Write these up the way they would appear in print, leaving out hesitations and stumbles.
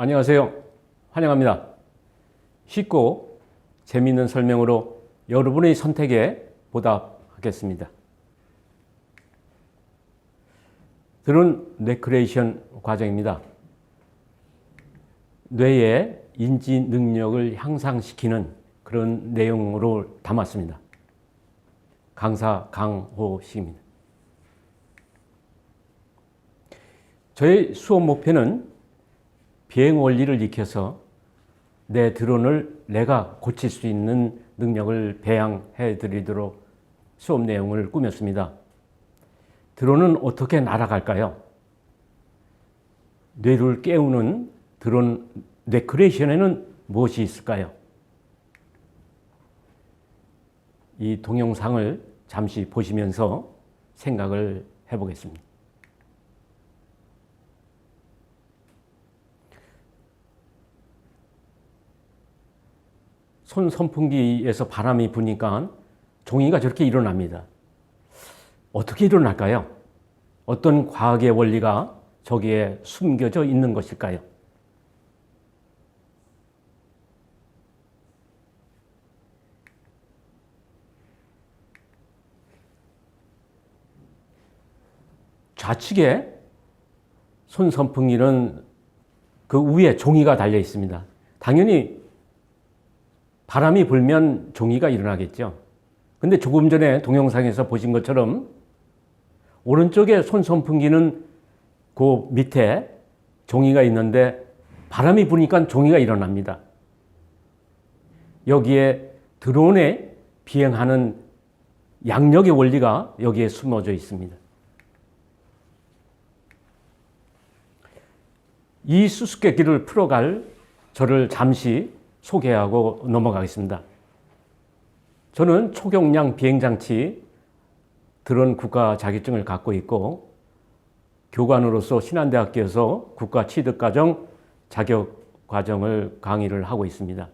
안녕하세요. 환영합니다. 쉽고 재미있는 설명으로 여러분의 선택에 보답하겠습니다. 드론 레크레이션 과정입니다. 뇌의 인지 능력을 향상시키는 그런 내용으로 담았습니다. 강사 강호식입니다. 저의 수업 목표는 비행 원리를 익혀서 내 드론을 내가 고칠 수 있는 능력을 배양해 드리도록 수업 내용을 꾸몄습니다. 드론은 어떻게 날아갈까요? 뇌를 깨우는 드론 레크레이션에는 무엇이 있을까요? 이 동영상을 잠시 보시면서 생각을 해보겠습니다. 손 선풍기에서 바람이 부니까 종이가 저렇게 일어납니다. 어떻게 일어날까요? 어떤 과학의 원리가 저기에 숨겨져 있는 것일까요? 좌측에 손 선풍기는 그 위에 종이가 달려 있습니다. 당연히 바람이 불면 종이가 일어나겠죠. 근데 조금 전에 동영상에서 보신 것처럼 오른쪽에 손 선풍기는 그 밑에 종이가 있는데 바람이 부니까 종이가 일어납니다. 여기에 드론에 비행하는 양력의 원리가 여기에 숨어져 있습니다. 이 수수께끼를 풀어갈 저를 잠시 소개하고 넘어가겠습니다. 저는 초경량 비행장치 드론 국가 자격증을 갖고 있고 교관으로서 신한대학교에서 국가취득과정 자격과정을 강의를 하고 있습니다.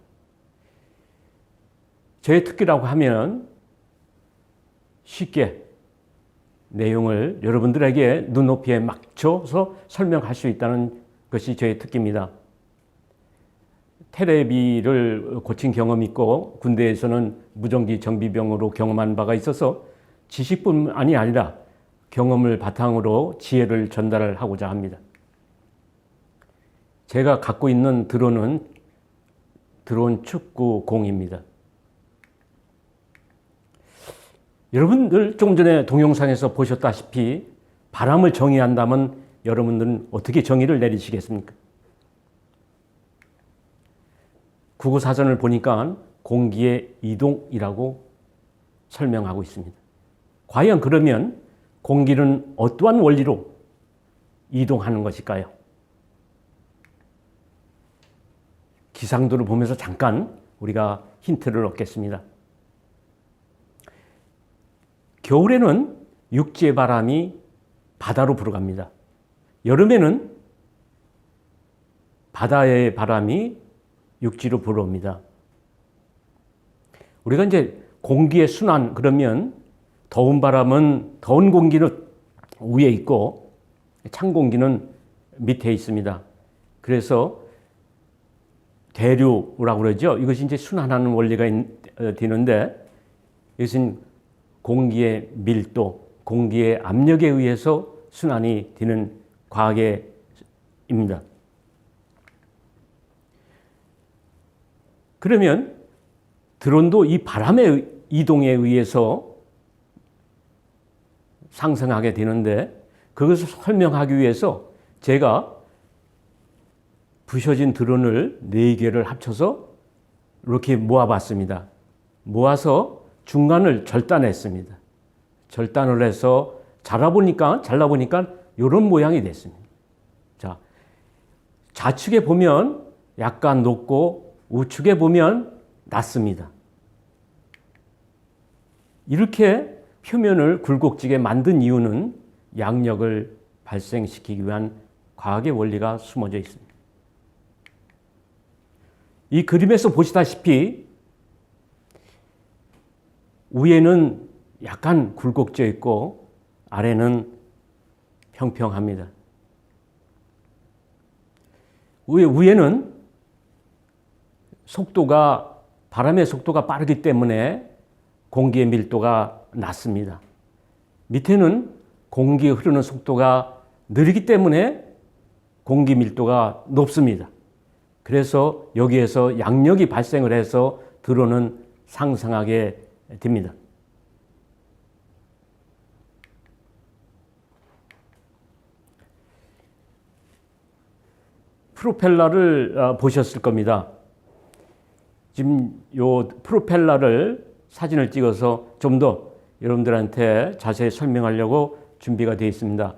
제 특기라고 하면 쉽게 내용을 여러분들에게 눈높이에 맞춰서 설명할 수 있다는 것이 저의 특기입니다. 테레비를 고친 경험이 있고 군대에서는 무전기 정비병으로 경험한 바가 있어서 지식뿐만이 아니라 경험을 바탕으로 지혜를 전달하고자 합니다. 제가 갖고 있는 드론은 드론 축구공입니다. 여러분들 조금 전에 동영상에서 보셨다시피 바람을 정의한다면 여러분들은 어떻게 정의를 내리시겠습니까? 국어사전을 보니까 공기의 이동이라고 설명하고 있습니다. 과연 그러면 공기는 어떠한 원리로 이동하는 것일까요? 기상도를 보면서 잠깐 우리가 힌트를 얻겠습니다. 겨울에는 육지의 바람이 바다로 불어갑니다. 여름에는 바다의 바람이 육지로 불어옵니다. 우리가 이제 공기의 순환 그러면 더운 바람은 더운 공기는 위에 있고 찬 공기는 밑에 있습니다. 그래서 대류라고 그러죠. 이것이 이제 순환하는 원리가 되는데 이것은 공기의 밀도, 공기의 압력에 의해서 순환이 되는 과학입니다. 그러면 드론도 이 바람의 이동에 의해서 상승하게 되는데 그것을 설명하기 위해서 제가 부셔진 드론을 4개를 합쳐서 이렇게 모아봤습니다. 모아서 중간을 절단했습니다. 절단을 해서 잘라보니까 이런 모양이 됐습니다. 자, 좌측에 보면 약간 높고 우측에 보면 낮습니다. 이렇게 표면을 굴곡지게 만든 이유는 양력을 발생시키기 위한 과학의 원리가 숨어져 있습니다. 이 그림에서 보시다시피 위에는 약간 굴곡져 있고 아래는 평평합니다. 위에는 속도가, 바람의 속도가 빠르기 때문에 공기의 밀도가 낮습니다. 밑에는 공기 흐르는 속도가 느리기 때문에 공기 밀도가 높습니다. 그래서 여기에서 양력이 발생을 해서 드론은 상승하게 됩니다. 프로펠러를 보셨을 겁니다. 지금 요 프로펠러를 사진을 찍어서 좀 더 여러분들한테 자세히 설명하려고 준비가 되어 있습니다.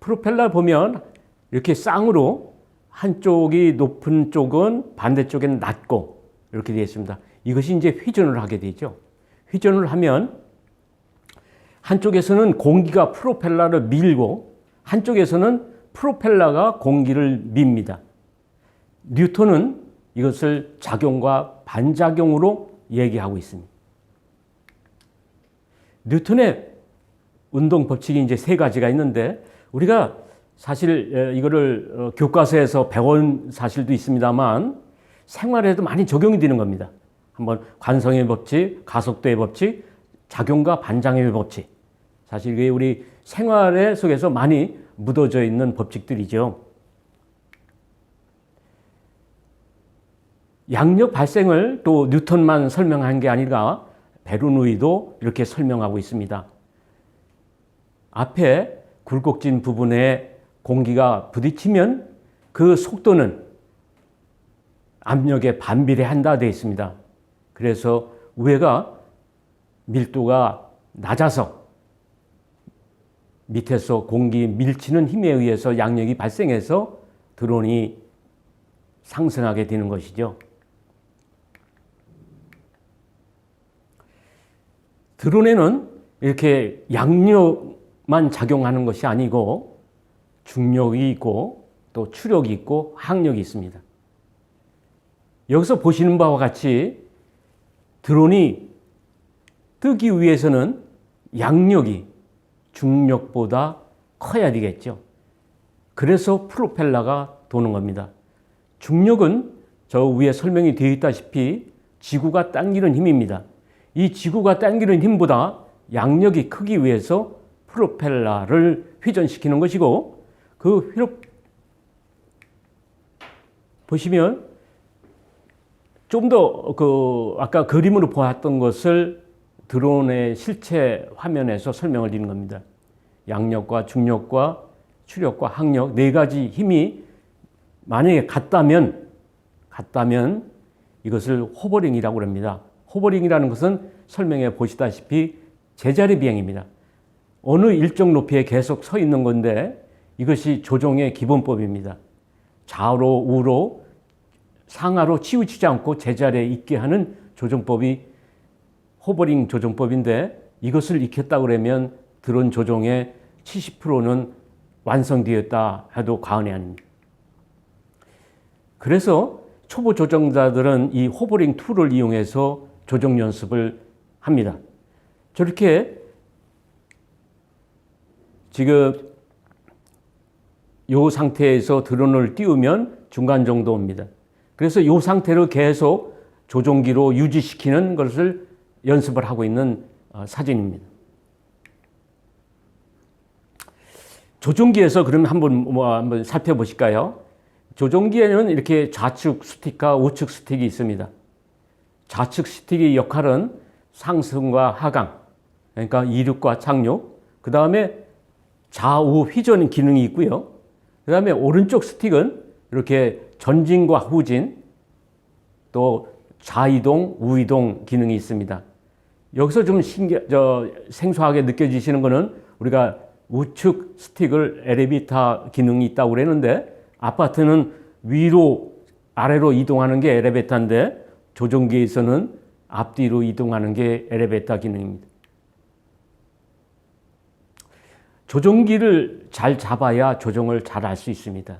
프로펠러 보면 이렇게 쌍으로 한쪽이 높은 쪽은 반대쪽엔 낮고 이렇게 되어 있습니다. 이것이 이제 회전을 하게 되죠. 회전을 하면 한쪽에서는 공기가 프로펠러를 밀고 한쪽에서는 프로펠러가 공기를 밉니다. 뉴턴은 이것을 작용과 반작용으로 얘기하고 있습니다. 뉴턴의 운동 법칙이 이제 세 가지가 있는데 우리가 사실 이거를 교과서에서 배운 사실도 있습니다만 생활에도 많이 적용이 되는 겁니다. 한번 관성의 법칙, 가속도의 법칙, 작용과 반작용의 법칙. 사실 이게 우리 생활 속에서 많이 묻어져 있는 법칙들이죠. 양력 발생을 또 뉴턴만 설명한 게 아니라 베르누이도 이렇게 설명하고 있습니다. 앞에 굴곡진 부분에 공기가 부딪히면 그 속도는 압력에 반비례한다 되어 있습니다. 그래서 위에가 밀도가 낮아서 밑에서 공기 밀치는 힘에 의해서 양력이 발생해서 드론이 상승하게 되는 것이죠. 드론에는 이렇게 양력만 작용하는 것이 아니고 중력이 있고 또 추력이 있고 항력이 있습니다. 여기서 보시는 바와 같이 드론이 뜨기 위해서는 양력이 중력보다 커야 되겠죠. 그래서 프로펠러가 도는 겁니다. 중력은 저 위에 설명이 되어 있다시피 지구가 당기는 힘입니다. 이 지구가 당기는 힘보다 양력이 크기 위해서 프로펠러를 회전시키는 것이고 보시면 좀 더 아까 그림으로 보았던 것을 드론의 실체 화면에서 설명을 드리는 겁니다. 양력과 중력과 추력과 항력 네 가지 힘이 만약에 같다면 이것을 호버링이라고 합니다. 호버링이라는 것은 설명해 보시다시피 제자리 비행입니다. 어느 일정 높이에 계속 서 있는 건데 이것이 조종의 기본법입니다. 좌우로 우로 상하로 치우치지 않고 제자리에 있게 하는 조종법이 호버링 조종법인데 이것을 익혔다고 그러면 드론 조종의 70%는 완성되었다 해도 과언이 아닙니다. 그래서 초보 조종자들은 이 호버링 툴을 이용해서 조종 연습을 합니다. 저렇게 지금 이 상태에서 드론을 띄우면 중간 정도입니다. 그래서 이 상태로 계속 조종기로 유지시키는 것을 연습을 하고 있는 사진입니다. 조종기에서 그러면 한번 살펴보실까요? 조종기에는 이렇게 좌측 스틱과 우측 스틱이 있습니다. 좌측 스틱의 역할은 상승과 하강, 그러니까 이륙과 착륙, 그 다음에 좌우 회전 기능이 있고요. 그 다음에 오른쪽 스틱은 이렇게 전진과 후진, 또 좌이동, 우이동 기능이 있습니다. 여기서 좀 생소하게 느껴지시는 것은 우리가 우측 스틱을 엘리베이터 기능이 있다고 그랬는데 아파트는 위로 아래로 이동하는 게 엘리베이터인데 조종기에서는 앞뒤로 이동하는 게 엘리베이터 기능입니다. 조종기를 잘 잡아야 조종을 잘 할 수 있습니다.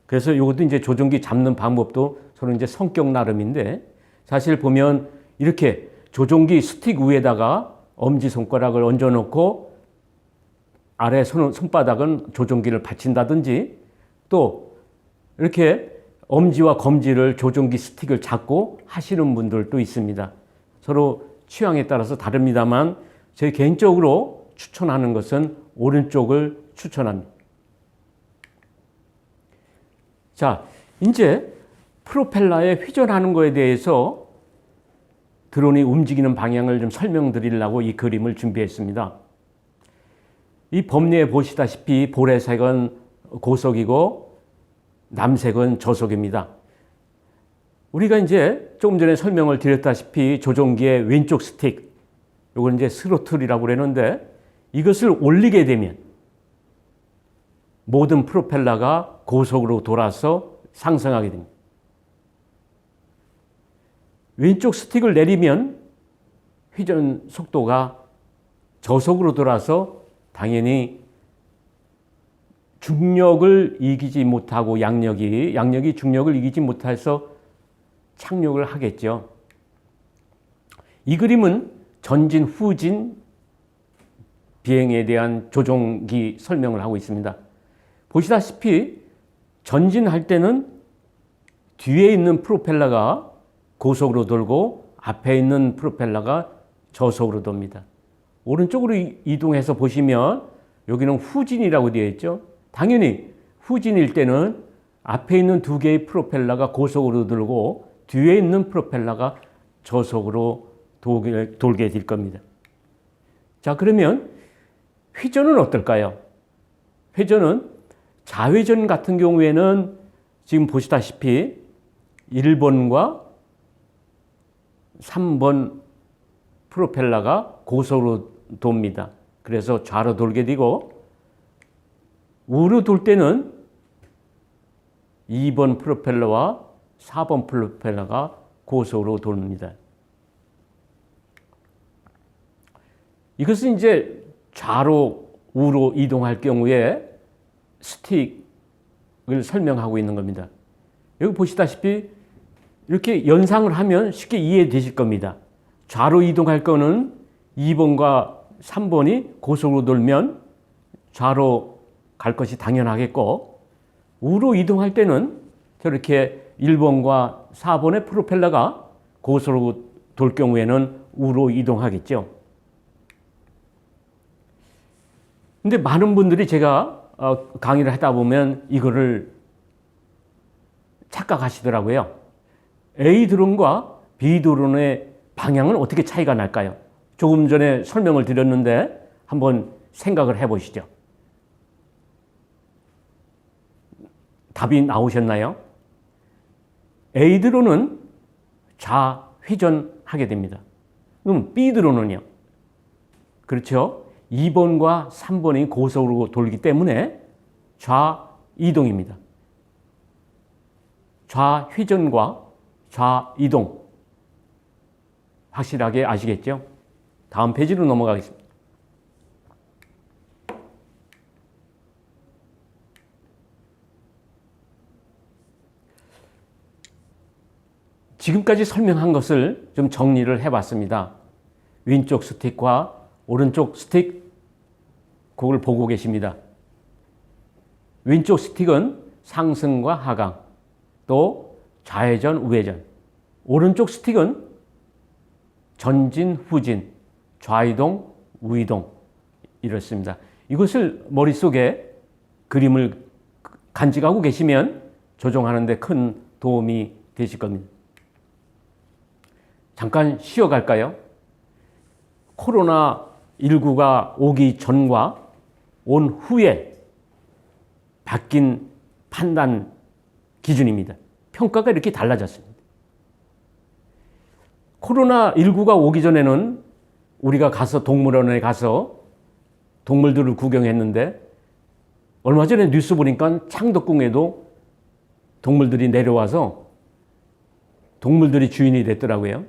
그래서 이것도 이제 조종기 잡는 방법도 서로 이제 성격 나름인데 사실 보면 이렇게 조종기 스틱 위에다가 엄지손가락을 얹어놓고 아래 손바닥은 조종기를 받친다든지 또 이렇게 엄지와 검지를 조종기 스틱을 잡고 하시는 분들도 있습니다. 서로 취향에 따라서 다릅니다만 제 개인적으로 추천하는 것은 오른쪽을 추천합니다. 자, 이제 프로펠러에 회전하는 것에 대해서 드론이 움직이는 방향을 좀 설명드리려고 이 그림을 준비했습니다. 이 범위에 보시다시피 보라색은 고속이고 남색은 저속입니다. 우리가 이제 조금 전에 설명을 드렸다시피 조종기의 왼쪽 스틱, 이건 이제 스로틀이라고 그러는데 이것을 올리게 되면 모든 프로펠러가 고속으로 돌아서 상승하게 됩니다. 왼쪽 스틱을 내리면 회전 속도가 저속으로 돌아서 당연히 중력을 이기지 못하고 양력이 중력을 이기지 못해서 착륙을 하겠죠. 이 그림은 전진, 후진 비행에 대한 조종기 설명을 하고 있습니다. 보시다시피 전진할 때는 뒤에 있는 프로펠러가 고속으로 돌고 앞에 있는 프로펠러가 저속으로 돕니다. 오른쪽으로 이동해서 보시면 여기는 후진이라고 되어 있죠. 당연히 후진일 때는 앞에 있는 두 개의 프로펠러가 고속으로 돌고 뒤에 있는 프로펠러가 저속으로 돌게 될 겁니다. 자, 그러면 회전은 어떨까요? 회전은 좌회전 같은 경우에는 지금 보시다시피 1번과 3번 프로펠러가 고속으로 돕니다. 그래서 좌로 돌게 되고 우로 돌 때는 2번 프로펠러와 4번 프로펠러가 고속으로 돕니다. 이것은 이제 좌로 우로 이동할 경우에 스틱을 설명하고 있는 겁니다. 여기 보시다시피 이렇게 연상을 하면 쉽게 이해되실 겁니다. 좌로 이동할 거는 2번과 3번이 고속으로 돌면 좌로 갈 것이 당연하겠고 우로 이동할 때는 저렇게 1번과 4번의 프로펠러가 고속으로 돌 경우에는 우로 이동하겠죠. 근데 많은 분들이 제가 강의를 하다 보면 이거를 착각하시더라고요. A 드론과 B 드론의 방향은 어떻게 차이가 날까요? 조금 전에 설명을 드렸는데 한번 생각을 해보시죠. 답이 나오셨나요? A 드론은 좌회전하게 됩니다. 그럼 B 드론은요? 그렇죠? 2번과 3번이 고속으로 돌기 때문에 좌이동입니다. 좌회전과 좌이동 확실하게 아시겠죠? 다음 페이지로 넘어가겠습니다. 지금까지 설명한 것을 좀 정리를 해봤습니다. 왼쪽 스틱과 오른쪽 스틱, 그걸 보고 계십니다. 왼쪽 스틱은 상승과 하강, 또 좌회전, 우회전. 오른쪽 스틱은 전진, 후진, 좌이동, 우이동 이렇습니다. 이것을 머릿속에 그림을 간직하고 계시면 조종하는 데 큰 도움이 되실 겁니다. 잠깐 쉬어갈까요? 코로나19가 오기 전과 온 후에 바뀐 판단 기준입니다. 평가가 이렇게 달라졌습니다. 코로나19가 오기 전에는 우리가 가서 동물원에 가서 동물들을 구경했는데 얼마 전에 뉴스 보니까 창덕궁에도 동물들이 내려와서 동물들이 주인이 됐더라고요.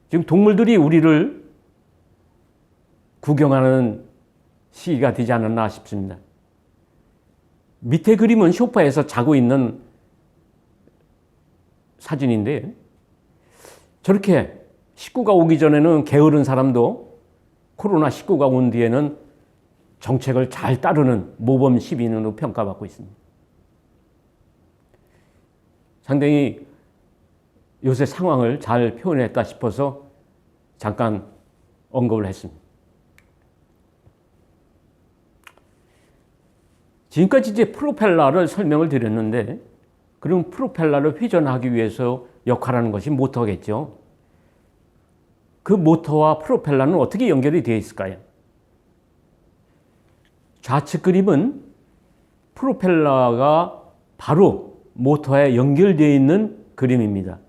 지금 동물들이 우리를 구경하는 시기가 되지 않았나 싶습니다. 밑에 그림은 소파에서 자고 있는 사진인데 저렇게 식구가 오기 전에는 게으른 사람도 코로나19가 온 뒤에는 정책을 잘 따르는 모범 시민으로 평가받고 있습니다. 상당히 요새 상황을 잘 표현했다 싶어서 잠깐 언급을 했습니다. 지금까지 이제 프로펠러를 설명을 드렸는데, 그럼 프로펠러를 회전하기 위해서 역할하는 것이 모터겠죠. 그 모터와 프로펠러는 어떻게 연결이 되어 있을까요? 좌측 그림은 프로펠러가 바로 모터에 연결되어 있는 그림입니다.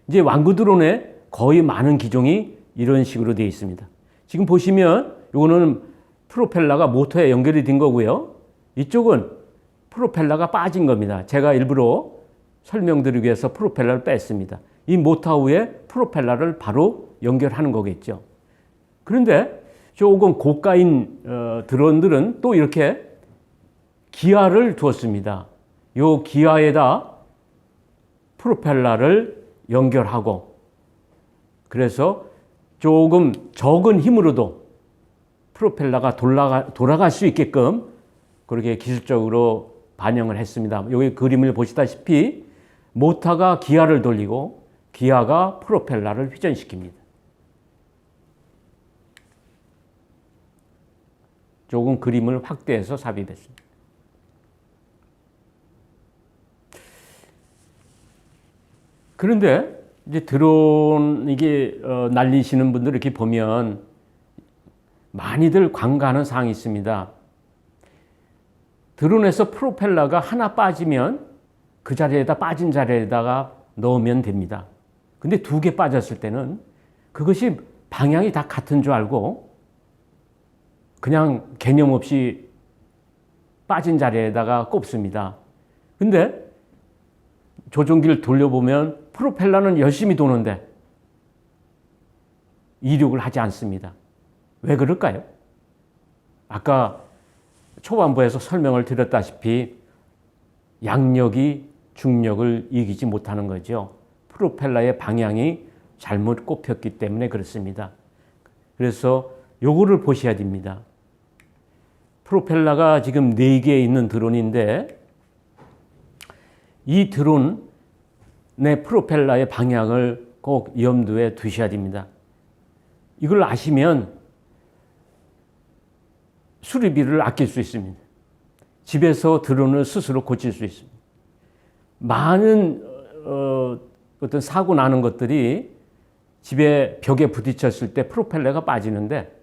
이제 완구 드론에 거의 많은 기종이 이런 식으로 되어 있습니다. 지금 보시면 이거는 프로펠러가 모터에 연결이 된 거고요. 이쪽은 프로펠러가 빠진 겁니다. 제가 일부러 설명드리기 위해서 프로펠러를 뺐습니다. 이 모터 위에 프로펠러를 바로 연결하는 거겠죠. 그런데 조금 고가인 드론들은 또 이렇게 기아를 두었습니다. 이 기아에다 프로펠러를 연결하고, 그래서 조금 적은 힘으로도 프로펠러가 돌아갈 수 있게끔 그렇게 기술적으로 반영을 했습니다. 여기 그림을 보시다시피 모터가 기아를 돌리고 기아가 프로펠러를 회전시킵니다. 조금 그림을 확대해서 삽입했습니다. 그런데 이제 드론 이게 날리시는 분들 이렇게 보면 많이들 관가하는 사항이 있습니다. 드론에서 프로펠러가 하나 빠지면 그 자리에다 빠진 자리에다가 넣으면 됩니다. 근데 두 개 빠졌을 때는 그것이 방향이 다 같은 줄 알고 그냥 개념 없이 빠진 자리에다가 꼽습니다. 근데 조종기를 돌려보면 프로펠러는 열심히 도는데 이륙을 하지 않습니다. 왜 그럴까요? 아까 초반부에서 설명을 드렸다시피 양력이 중력을 이기지 못하는 거죠. 프로펠러의 방향이 잘못 꼽혔기 때문에 그렇습니다. 그래서 요거를 보셔야 됩니다. 프로펠러가 지금 4개 있는 드론인데 이 드론의 프로펠러의 방향을 꼭 염두에 두셔야 됩니다. 이걸 아시면 수리비를 아낄 수 있습니다. 집에서 드론을 스스로 고칠 수 있습니다. 많은 어떤 사고 나는 것들이 집에 벽에 부딪혔을 때 프로펠러가 빠지는데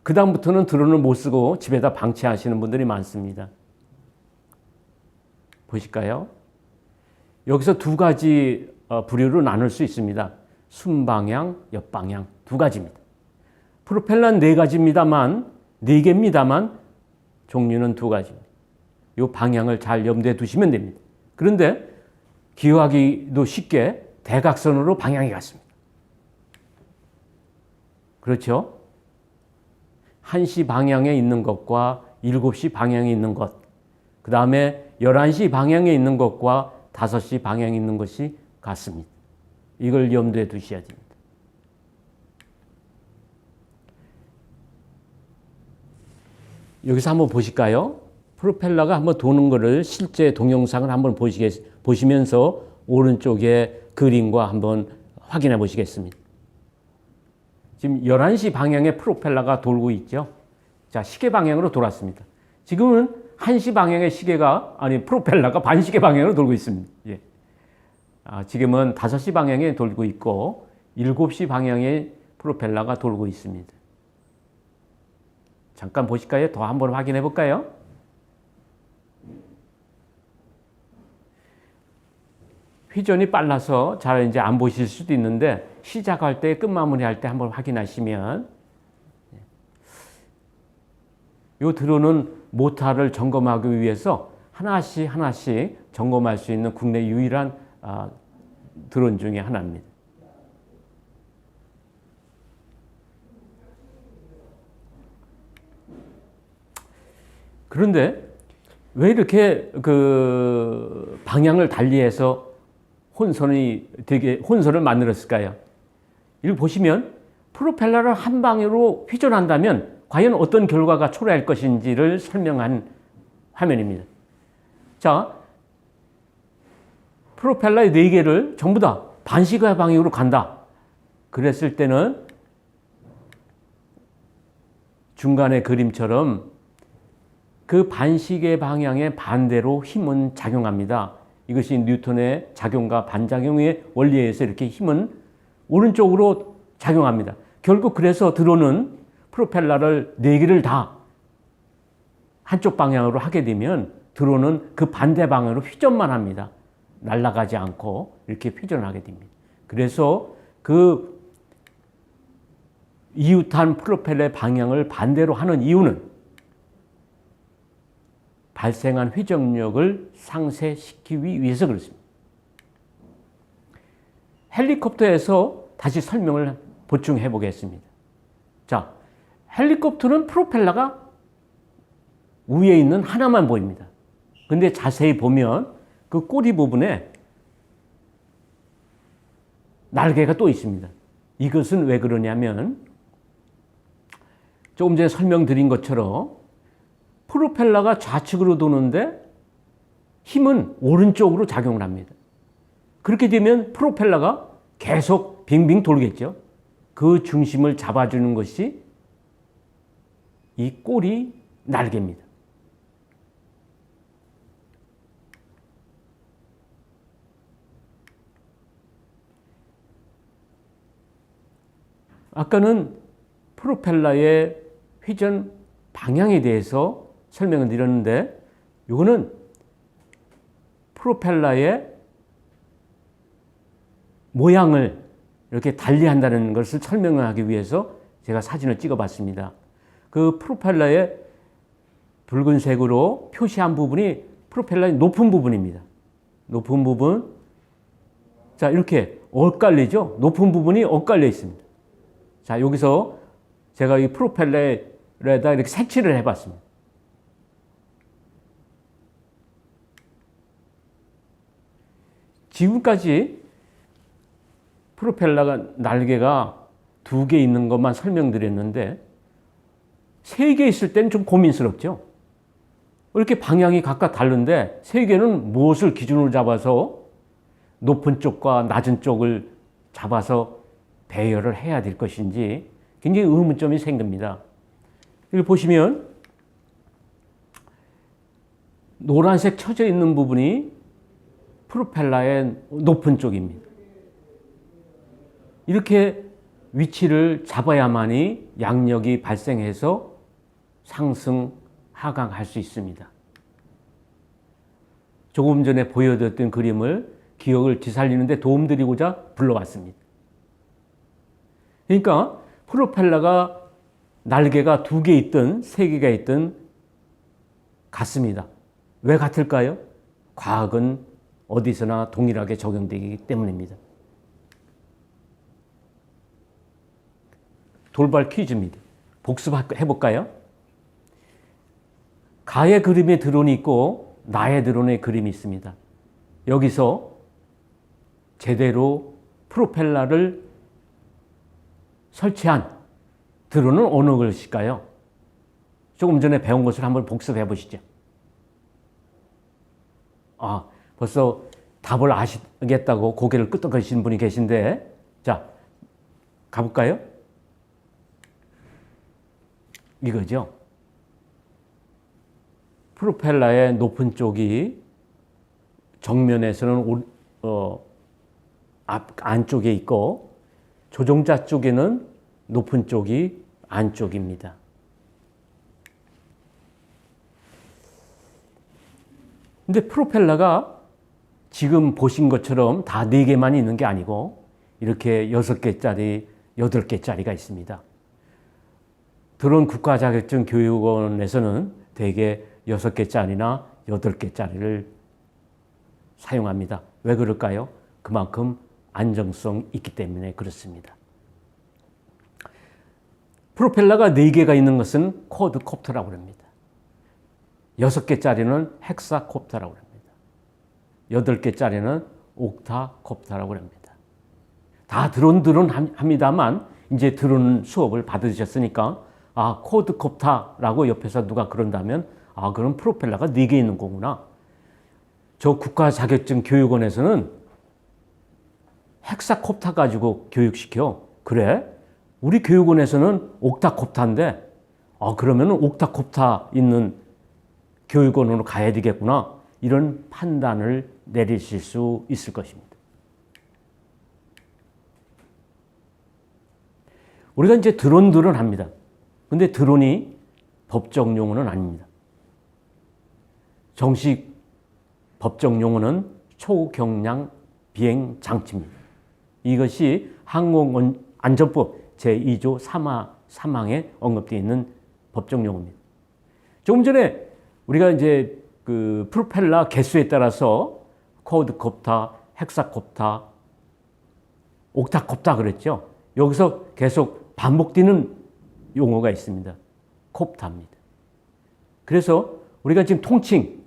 그 다음부터는 드론을 못 쓰고 집에다 방치하시는 분들이 많습니다. 보실까요? 여기서 두 가지 부류로 나눌 수 있습니다. 순방향, 옆방향 두 가지입니다. 프로펠러는 4가지입니다만 4개입니다만 종류는 2가지입니다. 이 방향을 잘 염두에 두시면 됩니다. 그런데 기억하기도 쉽게 대각선으로 방향이 같습니다. 그렇죠? 1시 방향에 있는 것과 7시 방향에 있는 것, 그 다음에 11시 방향에 있는 것과 5시 방향에 있는 것이 같습니다. 이걸 염두에 두셔야 됩니다. 여기서 한번 보실까요? 프로펠러가 한번 도는 것을 실제 동영상을 한번 보시면서 오른쪽에 그림과 한번 확인해 보시겠습니다. 지금 11시 방향에 프로펠러가 돌고 있죠. 자, 시계 방향으로 돌았습니다. 지금은 1시 방향의 프로펠러가 반시계 방향으로 돌고 있습니다. 예. 지금은 5시 방향에 돌고 있고 7시 방향에 프로펠러가 돌고 있습니다. 잠깐 보실까요? 더 한번 확인해 볼까요? 회전이 빨라서 잘 이제 안 보실 수도 있는데 시작할 때 끝마무리할 때 한번 확인하시면 이 드론은 모터를 점검하기 위해서 하나씩 점검할 수 있는 국내 유일한 드론 중에 하나입니다. 그런데 왜 이렇게 그 방향을 달리해서 혼선을 만들었을까요? 이걸 보시면 프로펠러를 한 방향으로 회전한다면 과연 어떤 결과가 초래할 것인지를 설명한 화면입니다. 자, 프로펠러의 4개를 전부 다 반시계 방향으로 간다. 그랬을 때는 중간의 그림처럼 그 반시계 방향의 반대로 힘은 작용합니다. 이것이 뉴턴의 작용과 반작용의 원리에 의해서 이렇게 힘은 오른쪽으로 작용합니다. 결국 그래서 드론은 프로펠러를 4개를 다 한쪽 방향으로 하게 되면 드론은 그 반대 방향으로 휘전만 합니다. 날아가지 않고 이렇게 휘전하게 됩니다. 그래서 그 이웃한 프로펠러의 방향을 반대로 하는 이유는 발생한 회전력을 상쇄시키기 위해서 그렇습니다. 헬리콥터에서 다시 설명을 보충해 보겠습니다. 자, 헬리콥터는 프로펠러가 위에 있는 하나만 보입니다. 근데 자세히 보면 그 꼬리 부분에 날개가 또 있습니다. 이것은 왜 그러냐면 조금 전에 설명드린 것처럼 프로펠러가 좌측으로 도는데 힘은 오른쪽으로 작용을 합니다. 그렇게 되면 프로펠러가 계속 빙빙 돌겠죠. 그 중심을 잡아주는 것이 이 꼬리 날개입니다. 아까는 프로펠러의 회전 방향에 대해서 설명을 드렸는데 이거는 프로펠러의 모양을 이렇게 달리한다는 것을 설명하기 위해서 제가 사진을 찍어봤습니다. 그 프로펠러의 붉은색으로 표시한 부분이 프로펠러의 높은 부분입니다. 높은 부분. 자, 이렇게 엇갈리죠? 높은 부분이 엇갈려 있습니다. 자, 여기서 제가 이 프로펠러에다 이렇게 색칠을 해봤습니다. 지금까지 프로펠러가 날개가 2개 있는 것만 설명드렸는데 3개 있을 때는 좀 고민스럽죠. 이렇게 방향이 각각 다른데 3개는 무엇을 기준으로 잡아서 높은 쪽과 낮은 쪽을 잡아서 배열을 해야 될 것인지 굉장히 의문점이 생깁니다. 여기 보시면 노란색 쳐져 있는 부분이 프로펠러의 높은 쪽입니다. 이렇게 위치를 잡아야만이 양력이 발생해서 상승, 하강할 수 있습니다. 조금 전에 보여드렸던 그림을 기억을 되살리는 데 도움드리고자 불러왔습니다. 그러니까 프로펠러가 날개가 2개 있든 3개가 있든 같습니다. 왜 같을까요? 과학은 어디서나 동일하게 적용되기 때문입니다. 돌발 퀴즈입니다. 복습해볼까요? 가의 그림에 드론이 있고 나의 드론의 그림이 있습니다. 여기서 제대로 프로펠러를 설치한 드론은 어느 것일까요? 조금 전에 배운 것을 한번 복습해 보시죠. 아, 벌써 답을 아시겠다고 고개를 끄덕거리시는 분이 계신데, 자, 가볼까요? 이거죠. 프로펠러의 높은 쪽이 정면에서는 안쪽에 있고 조종자 쪽에는 높은 쪽이 안쪽입니다. 근데 프로펠러가 지금 보신 것처럼 다 4개만 있는 게 아니고 이렇게 6개짜리, 8개짜리가 있습니다. 드론 국가자격증 교육원에서는 대개 6개짜리나 8개짜리를 사용합니다. 왜 그럴까요? 그만큼 안정성이 있기 때문에 그렇습니다. 프로펠러가 4개가 있는 것은 쿼드콥터라고 합니다. 6개짜리는 헥사콥터라고 합니다. 8개짜리는 옥타콥터라고 합니다. 다 드론 합니다만 이제 드론 수업을 받으셨으니까 아, 쿼드콥터라고 옆에서 누가 그런다면 아, 그럼 프로펠러가 4개 있는 거구나. 저 국가 자격증 교육원에서는 헥사콥타 가지고 교육시켜. 그래? 우리 교육원에서는 옥타콥타인데, 그러면 옥타콥타 있는 교육원으로 가야 되겠구나. 이런 판단을 내리실 수 있을 것입니다. 우리가 이제 드론들은 합니다. 근데 드론이 법적 용어는 아닙니다. 정식 법적 용어는 초경량 비행 장치입니다. 이것이 항공안전법 제2조 3항에 언급되어 있는 법적 용어입니다. 조금 전에 우리가 이제 그 프로펠러 개수에 따라서 쿼드콥터, 헥사콥터, 옥타콥터 그랬죠. 여기서 계속 반복되는 용어가 있습니다. 콥터입니다. 그래서 우리가 지금 통칭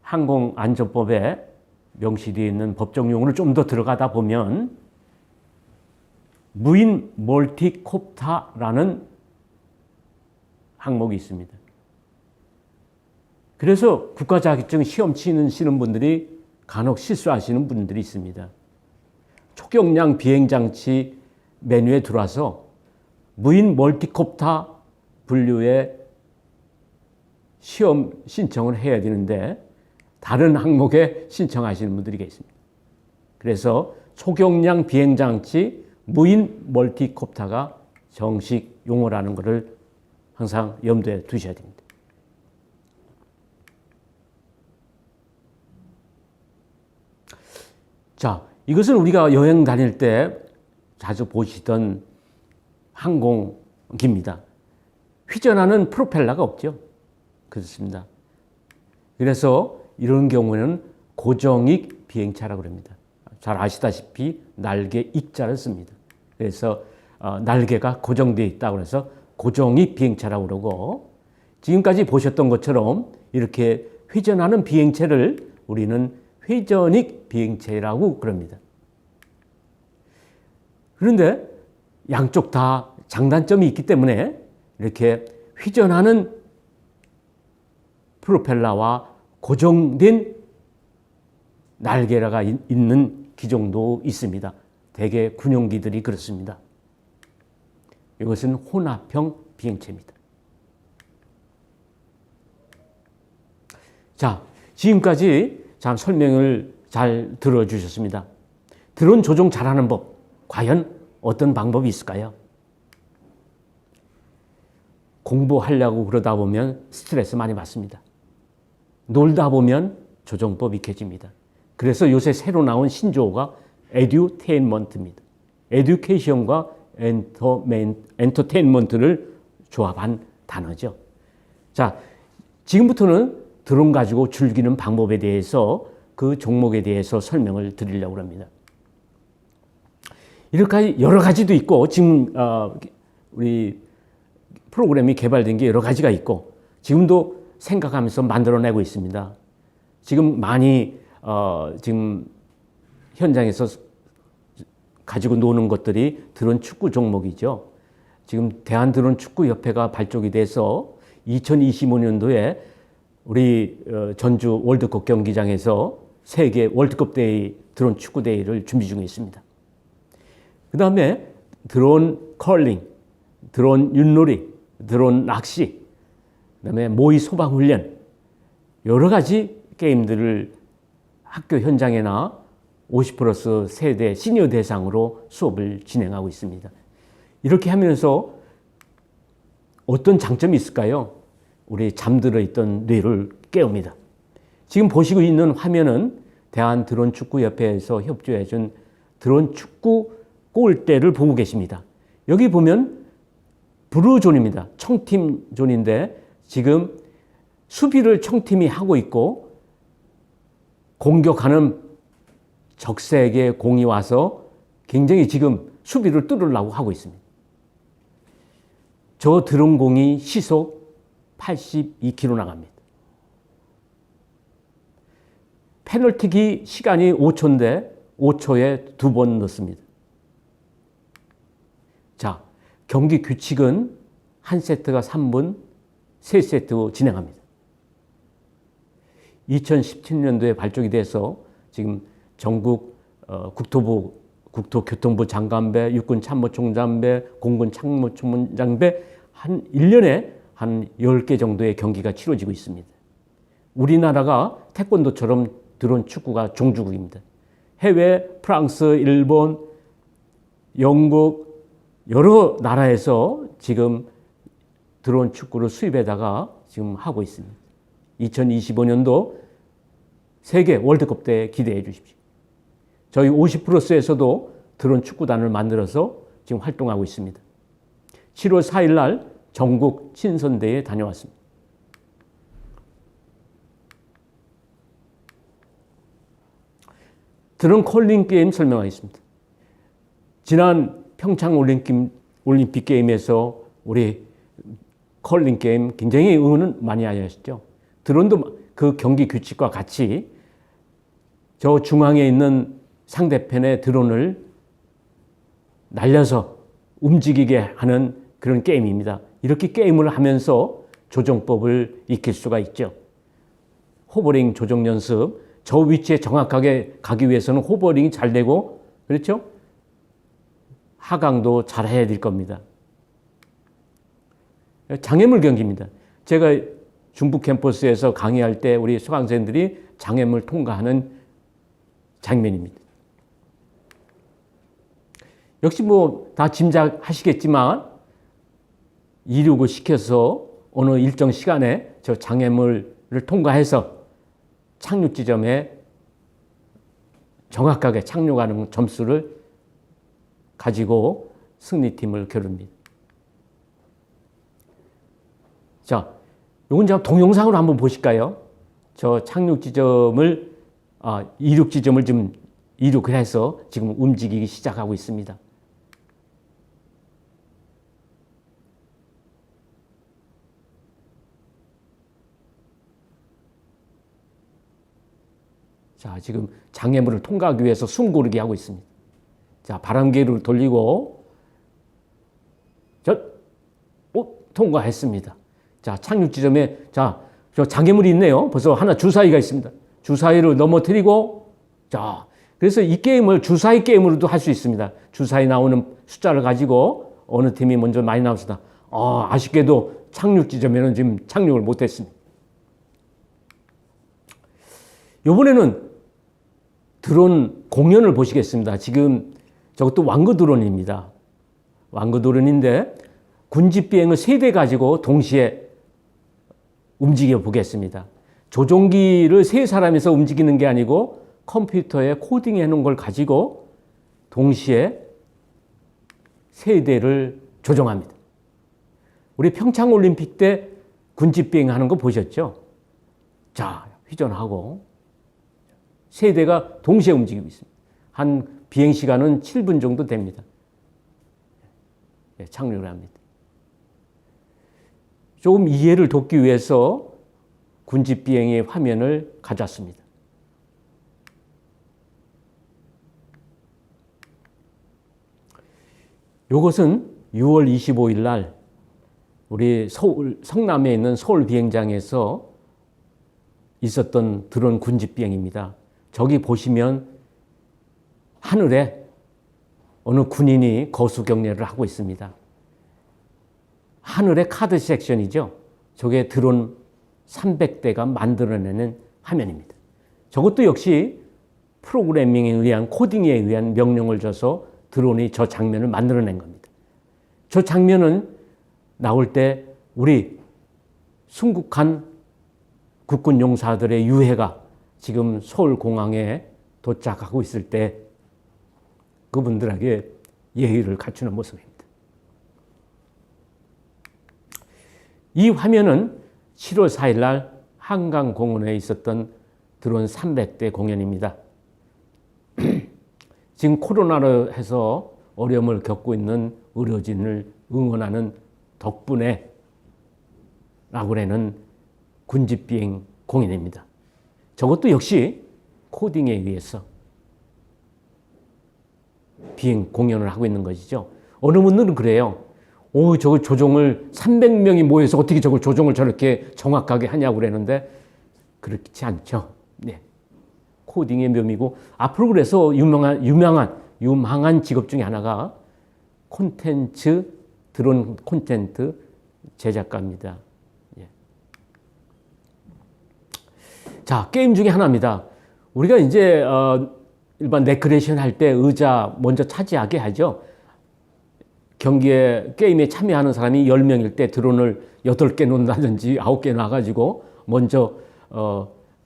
항공안전법에 명시되어 있는 법적 용어를 좀 더 들어가다 보면 무인 멀티콥터라는 항목이 있습니다. 그래서 국가 자격증 시험 치는 분들이 간혹 실수하시는 분들이 있습니다. 초경량 비행장치 메뉴에 들어와서 무인 멀티콥터 분류의 시험 신청을 해야 되는데 다른 항목에 신청하시는 분들이 계십니다. 그래서 초경량 비행장치 무인 멀티콥터가 정식 용어라는 것을 항상 염두에 두셔야 됩니다. 자, 이것은 우리가 여행 다닐 때 자주 보시던 항공기입니다. 휘전하는 프로펠러가 없죠. 그렇습니다. 그래서 이런 경우에는 고정익 비행차라고 합니다. 잘 아시다시피 날개 익자를 씁니다. 그래서 날개가 고정되어 있다고 해서 고정익 비행차라고 그러고, 지금까지 보셨던 것처럼 이렇게 회전하는 비행체를 우리는 회전익 비행체라고 그럽니다. 그런데 양쪽 다 장단점이 있기 때문에 이렇게 회전하는 프로펠러와 고정된 날개가 있는 기종도 있습니다. 대개 군용기들이 그렇습니다. 이것은 혼합형 비행체입니다. 자, 지금까지 참 설명을 잘 들어주셨습니다. 드론 조종 잘하는 법, 과연 어떤 방법이 있을까요? 공부하려고 그러다 보면 스트레스 많이 받습니다. 놀다 보면 조종법 익혀집니다. 그래서 요새 새로 나온 신조어가 에듀테인먼트입니다. 에듀케이션과 엔터테인먼트를 조합한 단어죠. 자, 지금부터는 드론 가지고 즐기는 방법에 대해서 그 종목에 대해서 설명을 드리려고 합니다. 이렇게 여러 가지도 있고 지금 우리 프로그램이 개발된 게 여러 가지가 있고 지금도 생각하면서 만들어내고 있습니다. 지금 많이 지금 현장에서 가지고 노는 것들이 드론 축구 종목이죠. 지금 대한드론축구협회가 발족이 돼서 2025년도에 우리 전주 월드컵 경기장에서 세계 월드컵 대회 드론 축구 대회를 준비 중에 있습니다. 그 다음에 드론 컬링, 드론 윷놀이, 드론 낚시, 그 다음에 모의 소방 훈련, 여러 가지 게임들을 학교 현장이나 50+ 세대 시니어 대상으로 수업을 진행하고 있습니다. 이렇게 하면서 어떤 장점이 있을까요? 우리 잠들어 있던 뇌를 깨웁니다. 지금 보시고 있는 화면은 대한드론축구협회에서 협조해준 드론축구 골대를 보고 계십니다. 여기 보면 브루존입니다. 청팀 존인데 지금 수비를 청팀이 하고 있고 공격하는 적색의 공이 와서 굉장히 지금 수비를 뚫으려고 하고 있습니다. 저 드론공이 시속 82km 나갑니다. 페널티기 시간이 5초인데 5초에 2번 넣습니다. 자, 경기 규칙은 한 세트가 3분, 3세트 진행합니다. 2017년도에 발족이 돼서 지금 전국 국토부, 국토교통부 장관배, 육군참모총장배, 공군참모총장배 한 1년에 한 10개 정도의 경기가 치러지고 있습니다. 우리나라가 태권도처럼 드론 축구가 종주국입니다. 해외 프랑스, 일본, 영국 여러 나라에서 지금 드론 축구를 수입에다가 지금 하고 있습니다. 2025년도 세계 월드컵 때 기대해 주십시오. 저희 50플러스에서도 드론 축구단을 만들어서 지금 활동하고 있습니다. 7월 4일 날 전국 친선대에 다녀왔습니다. 드론 컬링 게임 설명하겠습니다. 지난 평창 올림픽 게임에서 우리 컬링 게임 굉장히 응원을 많이 하셨죠. 드론도 그 경기 규칙과 같이 저 중앙에 있는 상대편의 드론을 날려서 움직이게 하는 그런 게임입니다. 이렇게 게임을 하면서 조정법을 익힐 수가 있죠. 호버링 조정 연습, 저 위치에 정확하게 가기 위해서는 호버링이 잘 되고, 그렇죠? 하강도 잘 해야 될 겁니다. 장애물 경기입니다. 제가 중부 캠퍼스에서 강의할 때 우리 수강생들이 장애물 통과하는 장면입니다. 역시 뭐 다 짐작하시겠지만 이륙을 시켜서 어느 일정 시간에 저 장애물을 통과해서 착륙 지점에 정확하게 착륙하는 점수를 가지고 승리팀을 겨룹니다. 자, 이건 제가 동영상으로 한번 보실까요? 저 착륙 지점을, 이륙 지점을 좀 이륙을 해서 지금 움직이기 시작하고 있습니다. 자, 지금 장애물을 통과하기 위해서 숨 고르기 하고 있습니다. 자, 바람개를 돌리고, 통과했습니다. 자, 착륙 지점에, 자, 저 장애물이 있네요. 벌써 하나 주사위가 있습니다. 주사위를 넘어뜨리고, 자, 그래서 이 게임을 주사위 게임으로도 할 수 있습니다. 주사위 나오는 숫자를 가지고 어느 팀이 먼저 많이 나왔습니다. 아쉽게도 착륙 지점에는 지금 착륙을 못했습니다. 이번에는 드론 공연을 보시겠습니다. 지금 저것도 왕그 드론입니다. 왕그 드론인데 군집 비행을 3대 가지고 동시에 움직여 보겠습니다. 조종기를 3사람이서 움직이는 게 아니고 컴퓨터에 코딩해 놓은 걸 가지고 동시에 3대를 조종합니다. 우리 평창 올림픽 때 군집 비행하는 거 보셨죠? 자, 휘전하고 3대가 동시에 움직이고 있습니다. 한 비행 시간은 7분 정도 됩니다. 착륙을 합니다. 조금 이해를 돕기 위해서 군집 비행의 화면을 가져왔습니다. 이것은 6월 25일 날 우리 서울 성남에 있는 서울 비행장에서 있었던 드론 군집 비행입니다. 저기 보시면 하늘에 어느 군인이 거수 경례를 하고 있습니다. 하늘의 카드 섹션이죠. 저게 드론 300대가 만들어내는 화면입니다. 저것도 역시 프로그래밍에 의한 코딩에 의한 명령을 줘서 드론이 저 장면을 만들어낸 겁니다. 저 장면은 나올 때 우리 순국한 국군 용사들의 유해가 지금 서울공항에 도착하고 있을 때 그분들에게 예의를 갖추는 모습입니다. 이 화면은 7월 4일 날 한강공원에 있었던 드론 300대 공연입니다. 지금 코로나로 해서 어려움을 겪고 있는 의료진을 응원하는 덕분에 라고래는 군집비행 공연입니다. 저것도 역시 코딩에 의해서 비행 공연을 하고 있는 것이죠. 어느 분들은 그래요. 저거 조종을 300명이 모여서 어떻게 저걸 조종을 저렇게 정확하게 하냐고 그러는데 그렇지 않죠. 네. 코딩의 묘미고 앞으로 그래서 유망한 직업 중에 하나가 드론 콘텐츠 제작가입니다. 예. 자, 게임 중에 하나입니다. 우리가 이제 일반 레크레이션 할 때 의자 먼저 차지하게 하죠. 게임에 참여하는 사람이 10명일 때 드론을 8개 놓는다든지 9개 놔가지고 먼저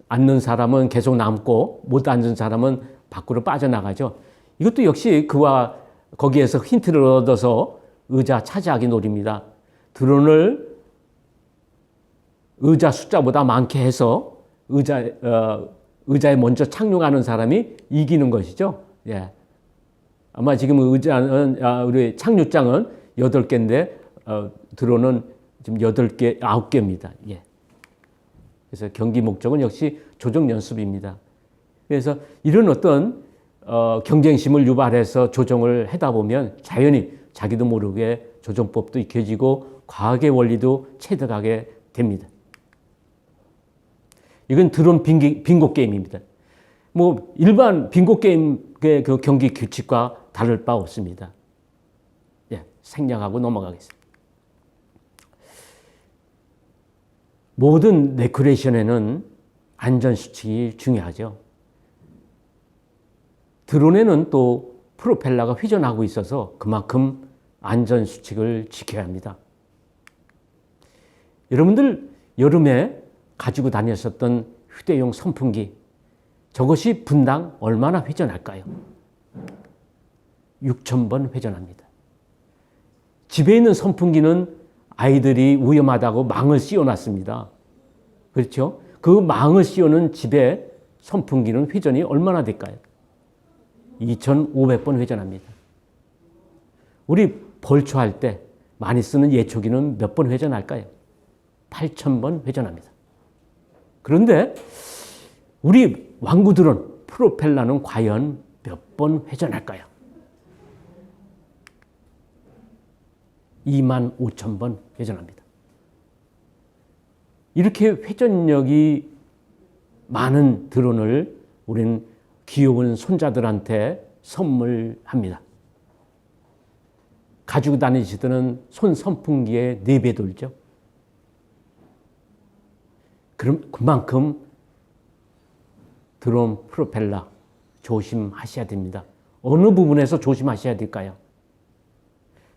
앉는 사람은 계속 남고 못 앉은 사람은 밖으로 빠져나가죠. 이것도 역시 거기에서 힌트를 얻어서 의자 차지하기 놀입니다. 드론을 의자 숫자보다 많게 해서 의자에 먼저 착륙하는 사람이 이기는 것이죠. 예. 아마 지금 우리 착륙장은 8개인데, 드론은 지금 9개입니다. 예. 그래서 경기 목적은 역시 조종 연습입니다. 그래서 이런 어떤 경쟁심을 유발해서 조종을 하다 보면 자연히 자기도 모르게 조종법도 익혀지고 과학의 원리도 체득하게 됩니다. 이건 드론 빙고 게임입니다. 뭐 일반 빙고 게임의 그 경기 규칙과 다를 바 없습니다. 예, 생략하고 넘어가겠습니다. 모든 레크레이션에는 안전수칙이 중요하죠. 드론에는 또 프로펠러가 회전하고 있어서 그만큼 안전수칙을 지켜야 합니다. 여러분들 여름에 가지고 다녔었던 휴대용 선풍기, 저것이 분당 얼마나 회전할까요? 6,000번 회전합니다. 집에 있는 선풍기는 아이들이 위험하다고 망을 씌워놨습니다. 그렇죠? 그 망을 씌우는 집에 선풍기는 회전이 얼마나 될까요? 2,500번 회전합니다. 우리 벌초할 때 많이 쓰는 예초기는 몇 번 회전할까요? 8,000번 회전합니다. 그런데 우리 완구드론 프로펠러는 과연 몇 번 회전할까요? 25,000번 회전합니다. 이렇게 회전력이 많은 드론을 우리는 귀여운 손자들한테 선물합니다. 가지고 다니시던 손 선풍기의 4배 돌죠. 그럼 그만큼 드론 프로펠러 조심하셔야 됩니다. 어느 부분에서 조심하셔야 될까요?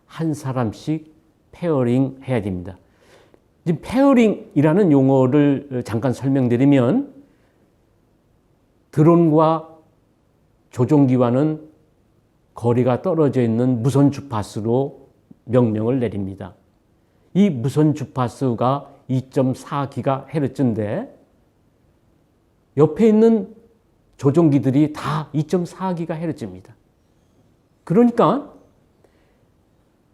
한 사람씩 페어링 해야 됩니다. 지금 페어링이라는 용어를 잠깐 설명드리면 드론과 조종기와는 거리가 떨어져 있는 무선 주파수로 명령을 내립니다. 이 무선 주파수가 2.4GHz인데 옆에 있는 조종기들이 다 2.4GHz입니다. 그러니까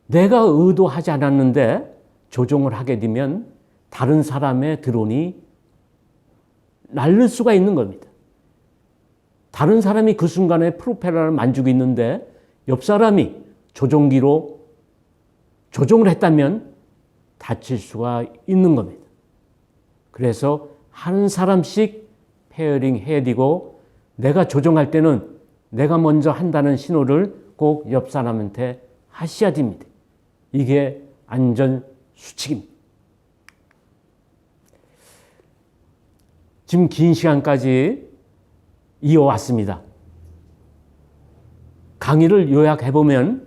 내가 의도하지 않았는데 조종을 하게 되면 다른 사람의 드론이 날릴 수가 있는 겁니다. 다른 사람이 그 순간에 프로펠러를 만지고 있는데 옆 사람이 조종기로 조종을 했다면 다칠 수가 있는 겁니다. 그래서 한 사람씩 페어링 해야 되고 내가 조종할 때는 내가 먼저 한다는 신호를 꼭 옆 사람한테 하셔야 됩니다. 이게 안전수칙입니다. 지금 긴 시간까지 이어왔습니다. 강의를 요약해보면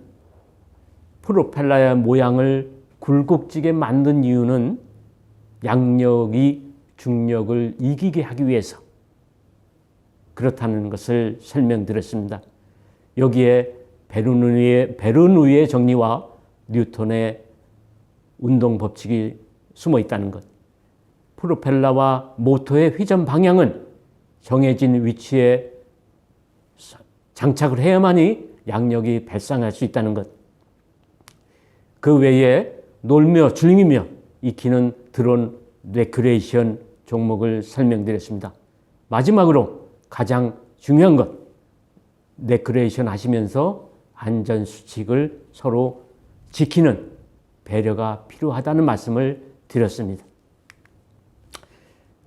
프로펠러의 모양을 굴곡지게 만든 이유는 양력이 중력을 이기게 하기 위해서 그렇다는 것을 설명드렸습니다. 여기에 베르누이의 정리와 뉴턴의 운동 법칙이 숨어 있다는 것. 프로펠러와 모터의 회전 방향은 정해진 위치에 장착을 해야만이 양력이 발생할 수 있다는 것. 그 외에 놀며 즐기며 익히는 드론 레크레이션 종목을 설명드렸습니다. 마지막으로 가장 중요한 것, 레크레이션 하시면서 안전수칙을 서로 지키는 배려가 필요하다는 말씀을 드렸습니다.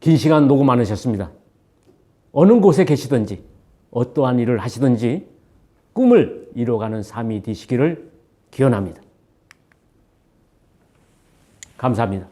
긴 시간 녹음 많으셨습니다. 어느 곳에 계시든지 어떠한 일을 하시든지 꿈을 이뤄가는 삶이 되시기를 기원합니다. 감사합니다.